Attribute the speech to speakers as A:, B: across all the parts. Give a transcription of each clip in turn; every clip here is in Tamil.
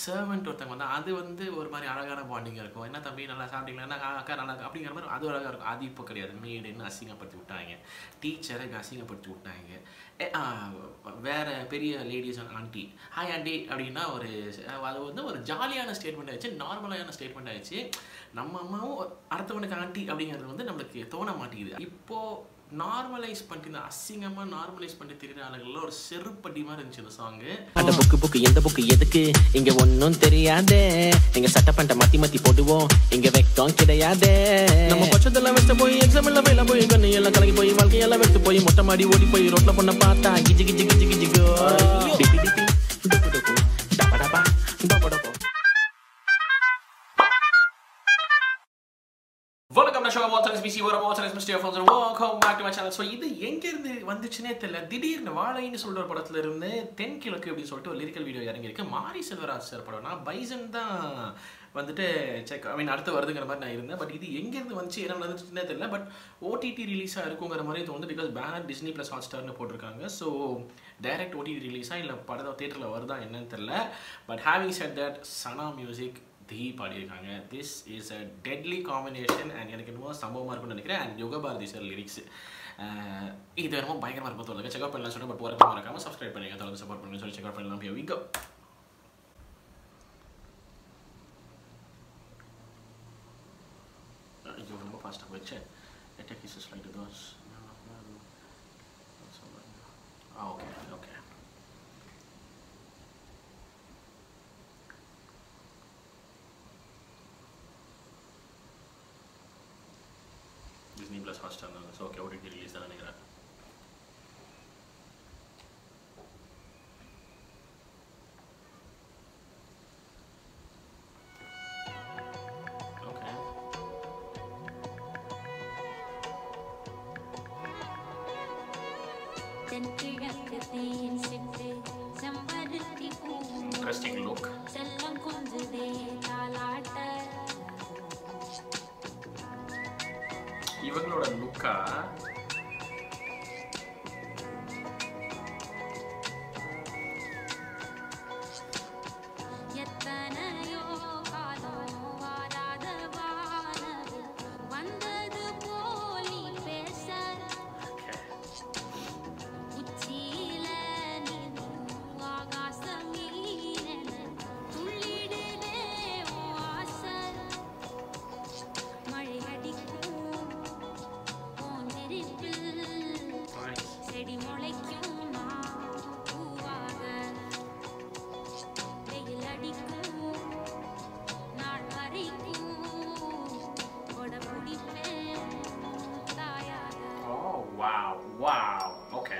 A: சர்வெண்ட் ஒருத்தவங்க வந்தால் அது வந்து ஒரு மாதிரி அழகான பாண்டிங்காக இருக்கும். என்ன தம்பி நல்லா சாப்பிட்டீங்களா, என்ன அக்கா நல்லா அப்படிங்கிற மாதிரி அது அழகாக இருக்கும். அது இப்போ கிடையாது. மேடுன்னு அசிங்கப்படுத்தி விட்டாங்க, டீச்சரை அசிங்கப்படுத்தி விட்டாங்க. வேறு பெரிய லேடிஸ் ஆண்டி ஹாய் ஆண்டி அப்படின்னா அது வந்து ஒரு ஜாலியான ஸ்டேட்மெண்ட் ஆயிடுச்சு, நார்மலான ஸ்டேட்மெண்ட் ஆயிடுச்சு. நம்ம அம்மாவும் அடுத்தவனுக்கு ஆண்டி அப்படிங்கிறது வந்து நம்மளுக்கு தோண மாட்டேங்குது. இப்போது நார்மலைஸ் பண்ணிட்டு அசிங்கமாக நார்மலைஸ் பண்ணி தெரியுற ஆளுங்கள்லாம் ஒரு செருப்படி மாதிரி இருந்துச்சு இந்த சாங்கு.
B: அந்த புக்கு எந்த புக்கு எதுக்கு இங்க ஒன்னும் தெரியாதே, எங்க சட்ட பண்ட மத்தி போடுவோம் இங்க வெக்கம் கிடையாதே. நம்ம பட்சத்தெல்லாம் வெஸ்ட் போய் எக்ஸாம் எல்லாம் மேல போய் கண்ணு எல்லாம் கலங்கி போய் வாழ்க்கையெல்லாம் வெட்டு போய் மொட்டை மாடி ஓடி போய் ரோட்ல பொண்ண பார்த்தா கிஜி கிஜி கிஜி கிஜி கோ.
A: வணக்கம், நான் ஷோ வாட்சன்ஸ் பிசி வர வாட்சன்ஸ் மிஸ்டர் ஃபோன்ஸ் welcome back to my channel. So இது எங்கேருந்து வந்துச்சுன்னே தெரியல. திடீர்னு வாழைன்னு சொல்கிற ஒரு படத்துல இருந்து தென்கிழக்கு அப்படின்னு சொல்லிட்டு ஒரு லிரிக்கல் வீடியோ இறங்கியிருக்கு. மாரி செல்வராஜ் சார் படம். நான் பைசன் தான் வந்துட்டு அடுத்து வருதுங்கிற மாதிரி நான் இருந்தேன். பட் இது எங்கேருந்து வந்துச்சு என்ன நடந்துச்சுன்னே தெரியல. பட் ஓடிடி ரிலீஸாக இருக்குங்கிற மாதிரி தோணுது. பிகாஸ் பேனர் டிஸ்னி ப்ளஸ் ஹாட்ஸ்டார்னு போட்டிருக்காங்க. ஸோ டைரக்ட் ஓடிடி ரிலீஸாக இல்லை படம் தேட்டரில் வருதா என்னன்னு தெரியல. But having set that Sana music Dhee பாடியிருக்காங்க. This is a deadly combination and எனக்கு என்னமோ சம்பவமாக இருக்கும்னு நினைக்கிறேன். அண்ட் யுகபாரதி சார் லிரிக்ஸ் இது என்னமோ பயங்கரமாக இருக்கும் தோணுங்க. செக்அப் பண்ணலாம் சொன்னால் பட் போகிறப்ப மறக்காமல் சப்ஸ்கிரைப் பண்ணுங்க, தொடர்ந்து சப்போர்ட் பண்ணுங்க சொல்லி செக்அப் பண்ணலாம். Here we go. ஐயோ ரொம்ப ஃபாஸ்ட்டாக போயிடுச்சு. Attack is like those. Okay okay. Disney Plus Hotstar தான். ஸோ ஓகே ஓடிடி ரிலீஸ் தான் நினைக்கிறேன். Okay interesting look. இவங்களோட லுக்கா wow, wow, okay.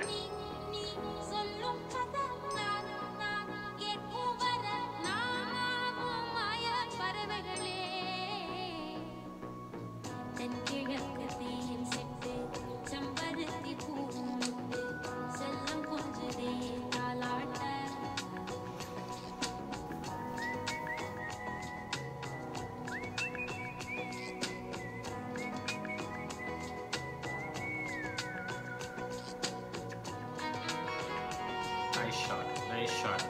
A: Nice shot, nice shot.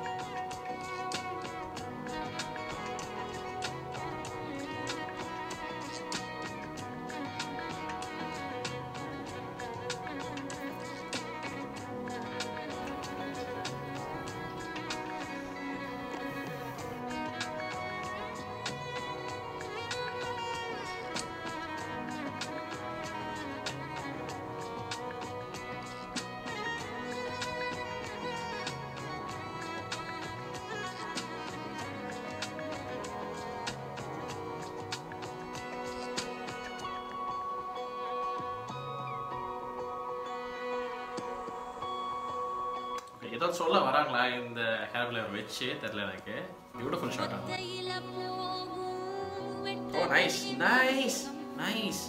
A: ஏதோ சொல்ல வராங்களா இந்த ஹேர்ல வெச்சு தெரியல எனக்கு. Beautiful shot. Oh nice nice nice.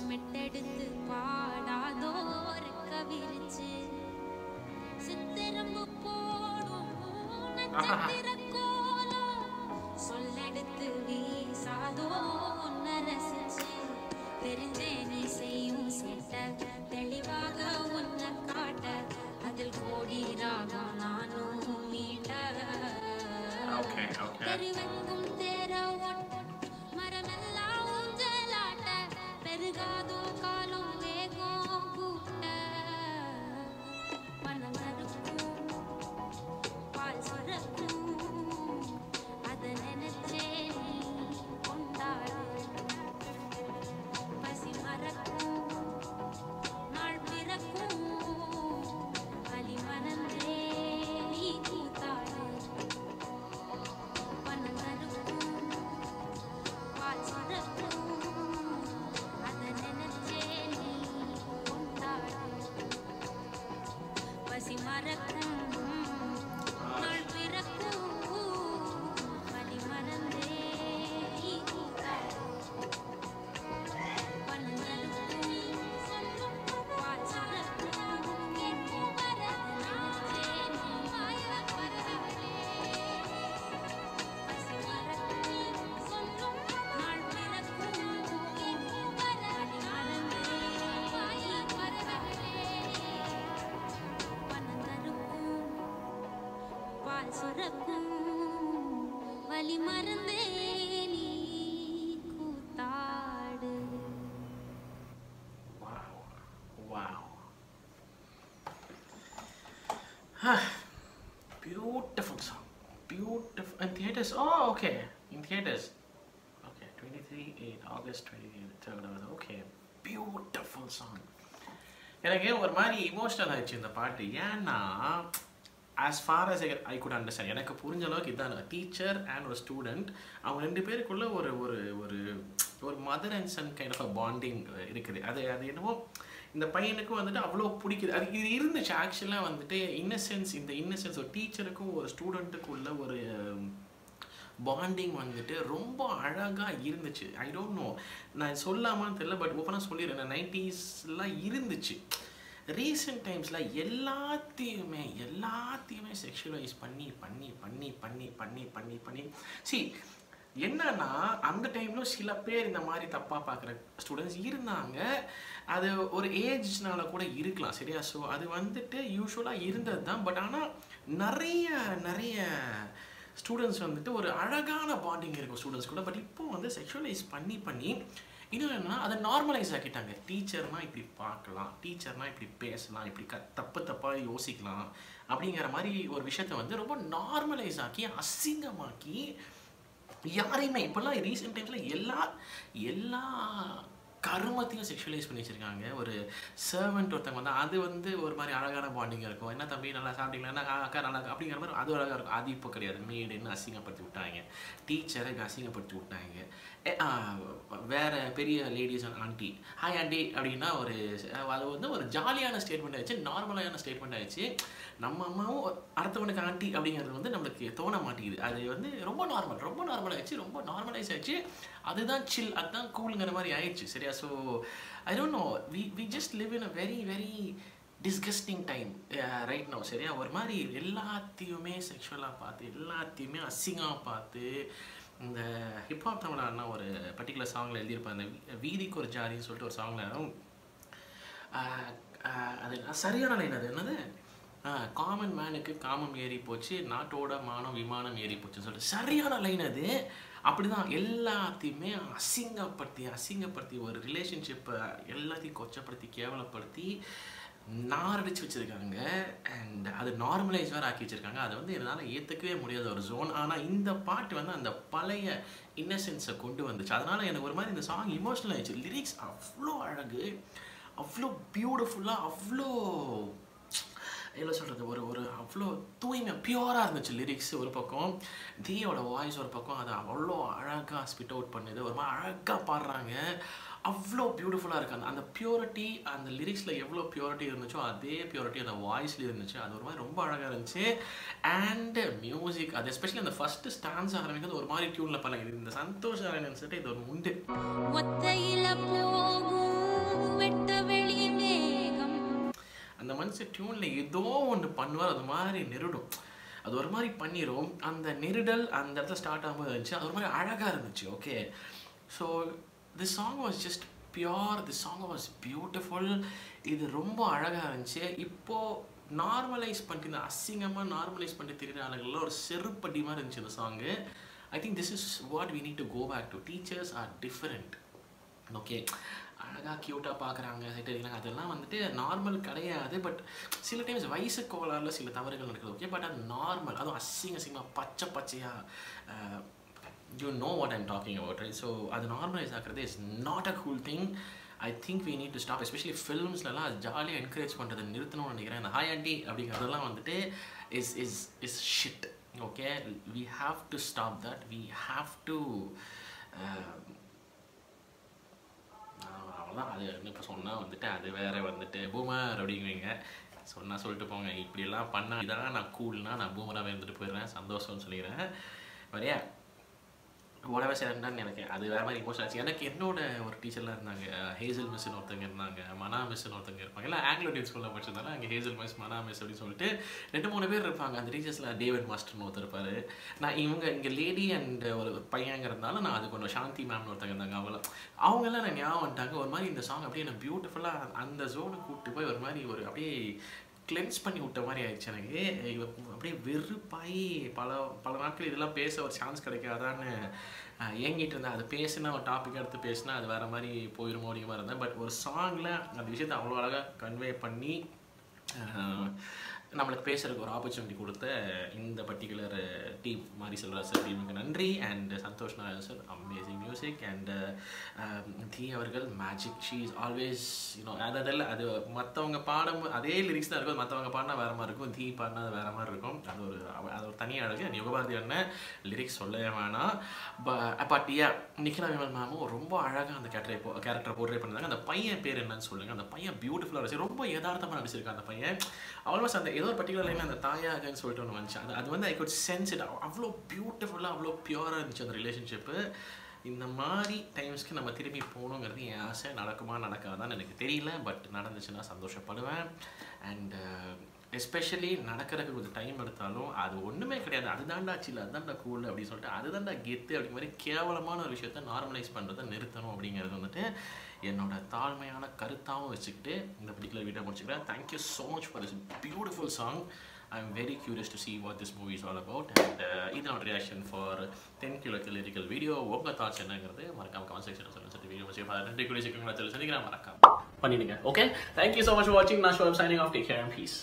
A: Okay, okay.
C: வலி மறந்தே நீ கூத்தாடு.
A: Wow. Beautiful song. Beautiful. In theaters. Oh, okay. In theaters. Okay. 23/8 August 23rd. Okay. Beautiful song. எனக்கு ஒரு மாதிரி இமோஷனல் ஆயிடுச்சு இந்த பாட்டு. ஏன்னா as far as I could understand, எனக்கு புரிஞ்ச அளவுக்கு இதான் டீச்சர் அண்ட் ஒரு ஸ்டூடெண்ட், அவங்க ரெண்டு பேருக்குள்ள ஒரு ஒரு ஒரு ஒரு mother and son kind of a bonding இருக்குது. அது என்னவோ இந்த பையனுக்கு வந்துட்டு அவ்வளோ பிடிக்குது. அது இது இருந்துச்சு ஆக்சுவலாக வந்துட்டு இந்த இன்னசென்ஸ் ஒரு டீச்சருக்கும் ஒரு ஸ்டூடெண்ட்டுக்குள்ள ஒரு பாண்டிங் வந்துட்டு ரொம்ப அழகாக இருந்துச்சு. ஐ டோன்ட் நோ, நான் சொல்லாமான்னு தெரியல, பட் ஓப்பனாக சொல்லிடுறேன், 90ஸ்லாம் இருந்துச்சு. ரீசெண்ட் டைம்ஸில் எல்லாத்தையுமே செக்ஷுவலைஸ் பண்ணி சி என்னன்னா அந்த டைம்லும் சில பேர் இந்த மாதிரி தப்பாக பார்க்குற ஸ்டூடெண்ட்ஸ் இருந்தாங்க. அது ஒரு ஏஜ்னால கூட இருக்கலாம், சரியா? ஸோ அது வந்துட்டு யூஸ்வலாக இருந்தது தான். பட் ஆனால் நிறைய ஸ்டூடெண்ட்ஸ் வந்துட்டு ஒரு அழகான பாண்டிங் இருக்கும் ஸ்டூடெண்ட்ஸ் கூட. பட் இப்போ வந்து செக்ஷுவலைஸ் பண்ணி இன்னும் என்னன்னா அதை நார்மலைஸ் ஆக்கிட்டாங்க. டீச்சர்னா இப்படி பார்க்கலாம், டீச்சர்னா இப்படி பேசலாம், இப்படி தப்பாக யோசிக்கலாம் அப்படிங்கிற மாதிரி ஒரு விஷயத்த வந்து ரொம்ப நார்மலைஸ் ஆக்கி அசிங்கமாக்கி யாரையுமே இப்போல்லாம் ரீசெண்ட் டைம்ஸில் எல்லா கருமத்தையும் செக்ஷுவலைஸ் பண்ணி வச்சுருக்காங்க. ஒரு சர்வெண்ட் ஒருத்தவங்க வந்து அது வந்து ஒரு மாதிரி அழகான பாண்டிங்காக இருக்கும். என்ன தம்பி நல்லா சாப்பிட்டீங்களா, அக்கா நல்லா அப்படிங்கிற மாதிரி அது அழகாக இருக்கும். அது இப்போ கிடையாது. மேடுன்னு அசிங்கப்படுத்தி விட்டாங்க, டீச்சரை அசிங்கப்படுத்தி விட்டாங்க. வேறு பெரிய லேடிஸ் ஆண்டி ஹாய் ஆண்டி அப்படின்னா அது வந்து ஒரு ஜாலியான ஸ்டேட்மெண்ட் ஆயிடுச்சு, நார்மலான ஸ்டேட்மெண்ட் ஆயிடுச்சு. நம்ம அம்மாவும் அடுத்தவனுக்கு ஆண்டி அப்படிங்கிறது வந்து நம்மளுக்கு தோண மாட்டேங்குது. அது வந்து ரொம்ப நார்மல் ஆயிடுச்சு, ரொம்ப நார்மலைஸ் ஆயிடுச்சு. அதுதான் சில், அதுதான் கூலுங்கிற மாதிரி ஆயிடுச்சு, சரியா? So I don't know, we just live in a very very disgusting time right no, சரியா? ஒரு மாதிரி எல்லாத்தையுமே செக்ஷுவலாக பார்த்து, எல்லாத்தையுமே அசிங்கமாக பார்த்து. இந்த ஹிப்ஹாப் தமிழானா ஒரு பர்டிகுலர் சாங்கில் எழுதியிருப்பேன், அந்த வீதிக்கு ஒரு ஜாரின்னு சொல்லிட்டு ஒரு சாங்கில். அது சரியான லைன். அது என்னது, காமன் மேனுக்கு காமம் ஏறி போச்சு, நாட்டோட மானம் விமானம் ஏறி போச்சுன்னு சொல்லிட்டு சரியான லைன் அது. அப்படி தான் எல்லாத்தையுமே அசிங்கப்படுத்தி ஒரு ரிலேஷன்ஷிப்பை எல்லாத்தையும் கொச்சப்படுத்தி கேவலப்படுத்தி நாரடிச்சு வச்சுருக்காங்க. அண்ட் அது நார்மலைஸ் வேறு ஆக்கி வச்சுருக்காங்க. அதை வந்து என்னால் ஏற்றுக்கவே முடியாத ஒரு ஜோன். ஆனால் இந்த பாட்டு வந்து அந்த பழைய இன்னசென்ஸை கொண்டு வந்துச்சு. அதனால் எனக்கு ஒரு மாதிரி இந்த சாங் இமோஷனல் ஆகிடுச்சு. லிரிக்ஸ் அவ்வளோ அழகு, அவ்வளோ பியூட்டிஃபுல்லாக, அவ்வளோ என்ன சொல்கிறது, ஒரு அவ்வளோ தூய்மை பியூராக இருந்துச்சு லிரிக்ஸ் ஒரு பக்கம், தீயோட வாய்ஸ் ஒரு பக்கம். அதை அவ்வளோ அழகாக ஸ்பிட் அவுட் பண்ணுது, ஒரு மாதிரி அழகாக பாடுறாங்க, அவ்வளோ பியூட்டிஃபுல்லாக இருக்குது. அந்த பியூரிட்டி அந்த லிரிக்ஸில் எவ்வளோ பியூரிட்டி இருந்துச்சோ அதே பியூரிட்டி அந்த வாய்ஸ்லேயும் இருந்துச்சு. அது ஒரு மாதிரி ரொம்ப அழகாக இருந்துச்சு. அண்ட் மியூசிக், அது எஸ்பெஷலி அந்த ஃபஸ்ட்டு ஸ்டான்ஸ் ஆரம்பிக்கிறது ஒரு மாதிரி டியூனில் பண்ணாங்க. இது இந்த சந்தோஷ் நாராயணன் சொல்லிட்டு இது ஒரு உண்டு. அந்த மனுஷன் டியூனில் ஏதோ ஒன்று பண்ணுவார், அது மாதிரி நெருடும், அது ஒரு மாதிரி பண்ணிடும். அந்த நெருடல் அந்த இடத்துல ஸ்டார்ட் ஆகும்போது இருந்துச்சு, அது ஒரு மாதிரி அழகாக இருந்துச்சு. Okay, so the song was just pure, the song was beautiful. இது ரொம்ப அழகாக இருந்துச்சு. இப்போது நார்மலைஸ் பண்ணிட்டு, இந்த அசிங்கமாக நார்மலைஸ் பண்ணிட்டு தெரியுற ஆளுகளில் ஒரு செருப்படி மாதிரி இருந்துச்சு இந்த song. I think this is what we need to go back to. Teachers are different. Okay, அழகாக க்யூட்டாக பார்க்குறாங்க, சரிங்களா? அதெல்லாம் வந்துட்டு நார்மல் கிடையாது. பட் சில டைம்ஸ் வயசு கோளாறில் சில தவறுகள் நடக்குது. ஓகே, பட் அது நார்மல். அதுவும் அசிங்கமாக பச்சையாக you know what I'm talking about, right? So அது நார்மலைஸ் ஆகிறது is not a cool thing. I think we need to stop. Especially ஃபில்ம்ஸ்லாம் அது ஜாலியாக என்கரேஜ் பண்ணுறது நிறுத்தணும்னு நினைக்கிறேன். இந்த ஹாய் ஆண்டி அப்படிங்கிறதெல்லாம் வந்துட்டு is shit. Okay, we have to stop that. We have to அவ்வளோதான். அது இப்போ சொன்னால் வந்துட்டு அது வேறு வந்துட்டு பூமர் அப்படிங்குவீங்க. சொன்னால் சொல்லிட்டு போங்க, இப்படியெல்லாம் பண்ணால் இதெல்லாம் நான் கூல்னா நான் பூமராகவே இருந்துட்டு போயிடுறேன், சந்தோஷம்னு சொல்லிடுறேன். வரையா உடவே சேரண்டான்னு எனக்கு அது வேறு மாதிரி இமோஷன் ஆச்சு. எனக்கு என்னோட ஒரு டீச்சர்லாம் இருந்தாங்க, ஹேசல் மிஸ்ன்னு ஒருத்தங்க இருந்தாங்க, மனா மிஸ்ன்னு ஒருத்தங்க இருப்பாங்க. எல்லாம் ஆங்கிலோடியன் ஸ்கூலில் படிச்சிருந்தாலும் அங்கே ஹேசல் மிஸ், மனா மிஸ் அப்படின்னு சொல்லிட்டு 2-3 பேர் இருப்பாங்க. அந்த டீச்சர்ஸில் டேவிட் மாஸ்டர்னு ஒருத்தர் இருப்பார். நான் இங்கே லேடி அண்ட் ஒரு பையங்கிறதுனால நான் அது கொஞ்சம் சாந்தி மேம்னு ஒருத்தங்க இருந்தாங்க. அவங்கெல்லாம் நான் ஞாபகம் வந்துட்டாங்க. ஒரு மாதிரி இந்த சாங் அப்படியே நான் பியூட்டிஃபுல்லாக அந்த ஜோனை கூப்பிட்டு போய் ஒரு மாதிரி ஒரு அப்படியே கிளென்ஸ் பண்ணி விட்ட மாதிரி ஆயிடுச்சு எனக்கு. அப்படியே வெறுப்பாயி பல நாட்கள் இதெல்லாம் பேச ஒரு சான்ஸ் கிடைக்காதான்னு ஏங்கிட்டு இருந்தேன். அது பேசினா ஒரு டாபிக் எடுத்து பேசினா அது வேறு மாதிரி போயிடுமோ அப்படிங்கிற இருந்தேன். பட் ஒரு சாங்கில் அந்த விஷயத்தை அவ்வளோ அழகாக கன்வே பண்ணி நம்மளுக்கு பேசுறதுக்கு ஒரு ஆப்பர்ச்சுனிட்டி கொடுத்த இந்த பர்டிகுலர் டீம் மாரி செல்வராஜ் சார் டீமுக்கு நன்றி. And Santhosh Narayan sir amazing music. And the அவர்கள் மேஜிக். ஷீ இஸ் ஆல்வேஸ் அதாவது அது மற்றவங்க பாடும் அதே லிரிக்ஸ் தான் இருக்கும், மற்றவங்க பாடினா வேறு மாதிரி இருக்கும், தி பாடினா அது வேறு மாதிரி இருக்கும். அது ஒரு தனி அழகு. யுகபாரதி அண்ணன் லிரிக்ஸ் சொல்லவே வேணாம். பட் நிக்கிலா விமல் மேமும் ரொம்ப அழகாக அந்த கேரக்டரை போர்ட்ரே பண்ணிருந்தாங்க. அந்த பையன் பேர் என்னன்னு சொல்லுங்கள். அந்த பையன் பியூட்டிஃபுல்லாக இருந்துச்சு, ரொம்ப யதார்த்தமாக நடிச்சிருக்கான் அந்த பையன். ஆல்மோஸ்ட் அந்த ஏதோ ஒரு பர்டிகுலர் லைன் அந்த தாயாகன்னு சொல்லிட்டு ஒன்று வந்துச்சு. அது வந்து ஐ குட் சென்ஸ் இட். அவ்வளோ பியூட்டிஃபுல்லாக அவ்வளோ பியூராக இருந்துச்சு அந்த ரிலேஷன்ஷிப்பு. இந்த மாதிரி டைம்ஸ்க்கு நம்ம திரும்பி போகணுங்கிறது என் ஆசை. நடக்குமா நடக்காதான்னு எனக்கு தெரியல, பட் நடந்துச்சுன்னா சந்தோஷப்படுவேன். அண்ட் எஸ்பெஷலி நடக்கிறதுக்கு கொஞ்சம் டைம் எடுத்தாலும் அது ஒன்றுமே கிடையாது, அதுதான்டா சில்ல, அதுதான்டா கூல் அப்படின்னு சொல்லிட்டு அதுதான்டா கெத்து அப்படிங்கிற மாதிரி கேவலமான ஒரு விஷயத்த நார்மலைஸ் பண்ணுறதை நிறுத்தணும் அப்படிங்கிறது வந்துட்டு என்னோட தாழ்மையான கருத்தாகவும் வச்சுக்கிட்டு இந்த பர்டிகுலர் வீடியோ முடிச்சுக்கிறேன். Thank you so much for this beautiful song. I am very curious to see what this movie is all about. And இதனோட reaction for 10 kilo lyrical video. உங்கள் தாட்ஸ் என்னங்கிறது மறக்காம கமெண்ட் செக்ஷனில் சொல்லுங்கள். வீடியோ முடிச்சு நன்றி கூடிய சீக்கிரம் சந்திக்கிறேன். மறக்காம பண்ணிடுங்க. Okay, thank you so much for வாட்சிங். நான் show signing off. Take care and peace.